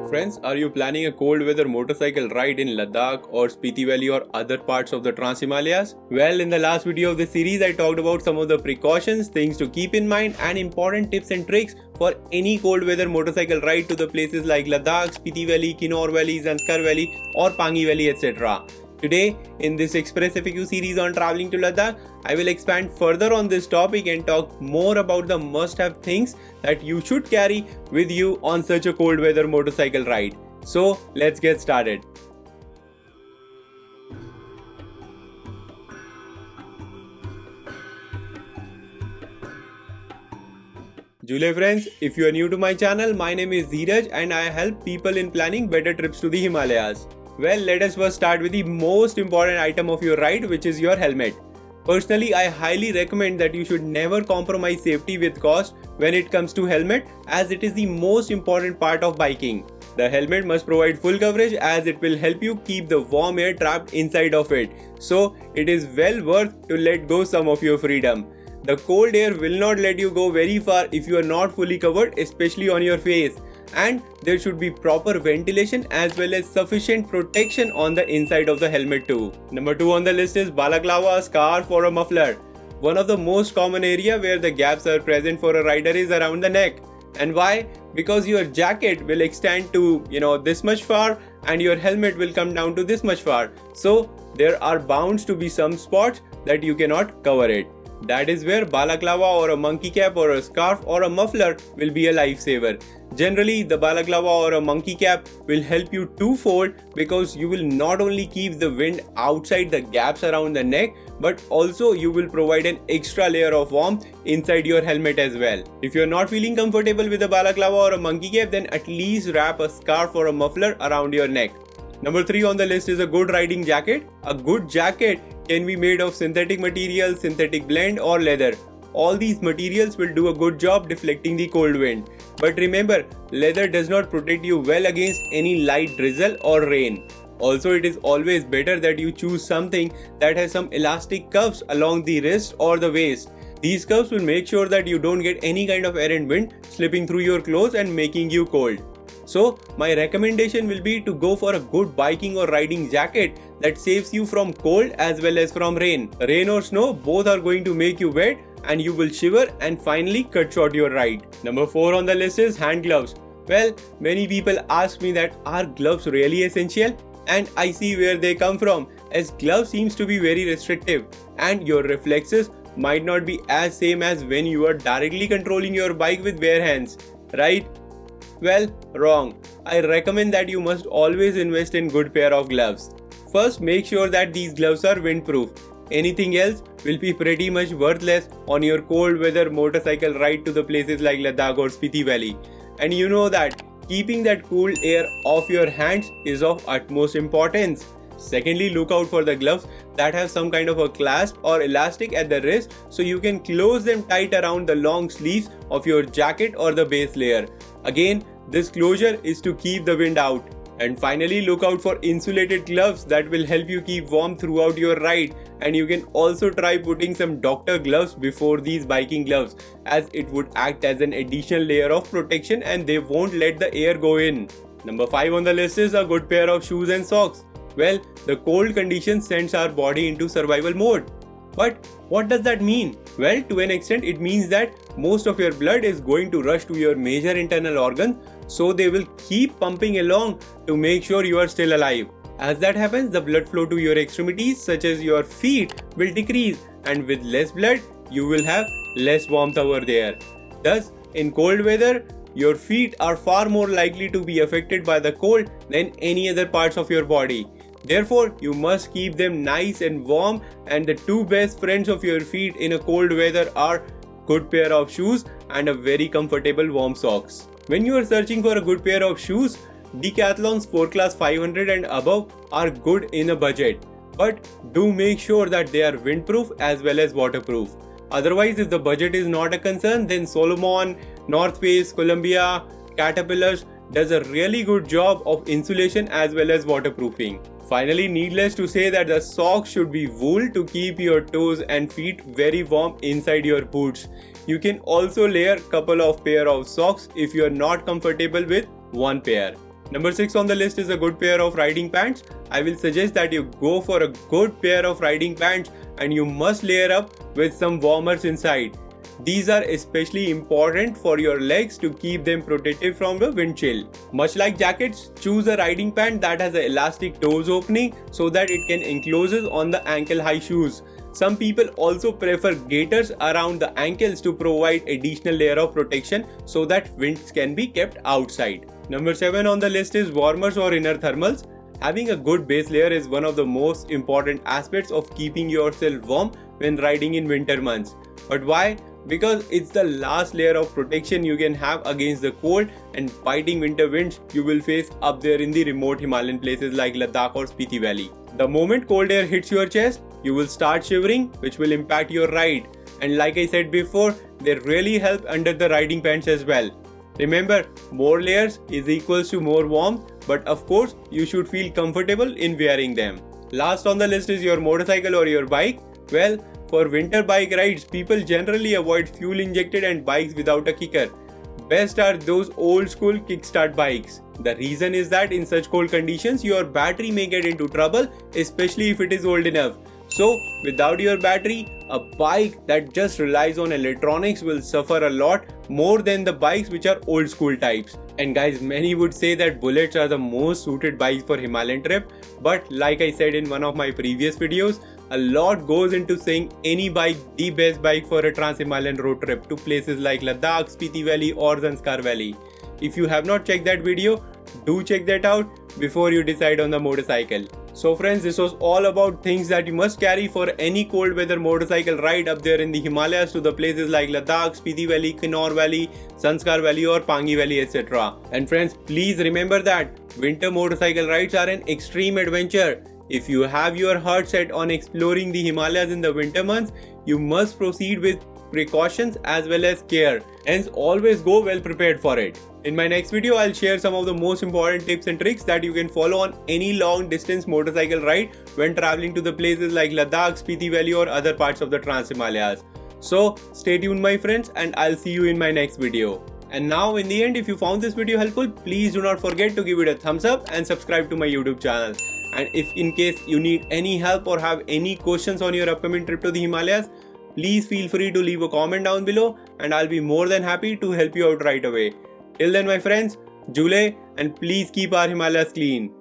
Friends, are you planning a cold weather motorcycle ride in Ladakh or Spiti Valley or other parts of the Trans Himalayas? Well, in the last video of the series, I talked about some of the precautions, things to keep in mind, and important tips and tricks for any cold weather motorcycle ride to the places like Ladakh, Spiti Valley, Kinnaur Valley, Zanskar Valley, or Pangi Valley, etc. Today, in this Express FAQ series on traveling to Ladakh, I will expand further on this topic and talk more about the must-have things that you should carry with you on such a cold weather motorcycle ride. So, let's get started. Jule friends, if you are new to my channel, my name is Dheeraj and I help people in planning better trips to the Himalayas. Well, let us first start with the most important item of your ride, which is your helmet. Personally, I highly recommend that you should never compromise safety with cost when it comes to helmet, as it is the most important part of biking. The helmet must provide full coverage as it will help you keep the warm air trapped inside of it. So, it is well worth to let go some of your freedom. The cold air will not let you go very far if you are not fully covered, especially on your face. And there should be proper ventilation as well as sufficient protection on the inside of the helmet too. Number 2 on the list is balaclava, a scarf or a muffler. One of the most common area where the gaps are present for a rider is around the neck. And why? Because your jacket will extend to this much far and your helmet will come down to this much far. So there are bound to be some spots that you cannot cover it. That is where balaclava or a monkey cap or a scarf or a muffler will be a lifesaver. Generally, the balaclava or a monkey cap will help you twofold, because you will not only keep the wind outside the gaps around the neck, but also you will provide an extra layer of warmth inside your helmet as well. If you are not feeling comfortable with a balaclava or a monkey cap, then at least wrap a scarf or a muffler around your neck. Number 3 on the list is a good riding jacket. A good jacket can be made of synthetic material, synthetic blend or leather. All these materials will do a good job deflecting the cold wind. But remember, leather does not protect you well against any light drizzle or rain. Also, it is always better that you choose something that has some elastic cuffs along the wrist or the waist. These cuffs will make sure that you don't get any kind of errant wind slipping through your clothes and making you cold. So, my recommendation will be to go for a good biking or riding jacket that saves you from cold as well as from rain. Rain or snow, both are going to make you wet and you will shiver and finally cut short your ride. Number 4 on the list is hand gloves. Well, many people ask me that are gloves really essential? And I see where they come from, as gloves seems to be very restrictive and your reflexes might not be as same as when you are directly controlling your bike with bare hands, right? Well, wrong. I recommend that you must always invest in good pair of gloves. First, make sure that these gloves are windproof. Anything else will be pretty much worthless on your cold weather motorcycle ride to the places like Ladakh or Spiti Valley. And you know that keeping that cool air off your hands is of utmost importance. Secondly, look out for the gloves that have some kind of a clasp or elastic at the wrist, so you can close them tight around the long sleeves of your jacket or the base layer. Again, this closure is to keep the wind out. And finally, look out for insulated gloves that will help you keep warm throughout your ride. And you can also try putting some doctor gloves before these biking gloves, as it would act as an additional layer of protection and they won't let the air go in. Number 5 on the list is a good pair of shoes and socks. Well, the cold condition sends our body into survival mode. But what does that mean? Well, to an extent, it means that most of your blood is going to rush to your major internal organs, so they will keep pumping along to make sure you are still alive. As that happens, the blood flow to your extremities, such as your feet, will decrease, and with less blood, you will have less warmth over there. Thus, in cold weather, your feet are far more likely to be affected by the cold than any other parts of your body. Therefore, you must keep them nice and warm, and the two best friends of your feet in a cold weather are good pair of shoes and a very comfortable warm socks. When you are searching for a good pair of shoes, Decathlon Sport Class 500 and above are good in a budget. But do make sure that they are windproof as well as waterproof. Otherwise, if the budget is not a concern, then Solomon, North Face, Columbia, Caterpillar does a really good job of insulation as well as waterproofing. Finally, needless to say that the socks should be wool to keep your toes and feet very warm inside your boots. You can also layer couple of pair of socks if you are not comfortable with one pair. Number 6 on the list is a good pair of riding pants. I will suggest that you go for a good pair of riding pants and you must layer up with some warmers inside. These are especially important for your legs to keep them protected from the wind chill. Much like jackets, choose a riding pant that has an elastic toes opening so that it can enclose on the ankle high shoes. Some people also prefer gaiters around the ankles to provide additional layer of protection so that winds can be kept outside. Number 7 on the list is warmers or inner thermals. Having a good base layer is one of the most important aspects of keeping yourself warm when riding in winter months. But why? Because it's the last layer of protection you can have against the cold and biting winter winds you will face up there in the remote Himalayan places like Ladakh or Spiti Valley. The moment cold air hits your chest, you will start shivering, which will impact your ride. And like I said before, they really help under the riding pants as well. Remember, more layers is equals to more warmth, but of course, you should feel comfortable in wearing them. Last on the list is your motorcycle or your bike. Well, for winter bike rides, people generally avoid fuel injected and bikes without a kicker. Best are those old school kickstart bikes. The reason is that in such cold conditions, your battery may get into trouble, especially if it is old enough. So, without your battery, a bike that just relies on electronics will suffer a lot more than the bikes which are old school types. And guys, many would say that bullets are the most suited bikes for Himalayan trip, but like I said in one of my previous videos, a lot goes into saying any bike the best bike for a trans-Himalayan road trip to places like Ladakh, Spiti Valley or Zanskar Valley. If you have not checked that video, do check that out before you decide on the motorcycle. So friends, this was all about things that you must carry for any cold weather motorcycle ride up there in the Himalayas to the places like Ladakh, Spiti Valley, Kinnaur Valley, Zanskar Valley or Pangi Valley, etc. And friends, please remember that winter motorcycle rides are an extreme adventure. If you have your heart set on exploring the Himalayas in the winter months, you must proceed with precautions as well as care. Hence, always go well prepared for it. In my next video, I'll share some of the most important tips and tricks that you can follow on any long distance motorcycle ride when traveling to the places like Ladakh, Spiti Valley or other parts of the Trans-Himalayas. So, stay tuned my friends and I'll see you in my next video. And now in the end, if you found this video helpful, please do not forget to give it a thumbs up and subscribe to my YouTube channel. And if in case you need any help or have any questions on your upcoming trip to the Himalayas, please feel free to leave a comment down below and I'll be more than happy to help you out right away. Till then my friends, Jule and please keep our Himalayas clean.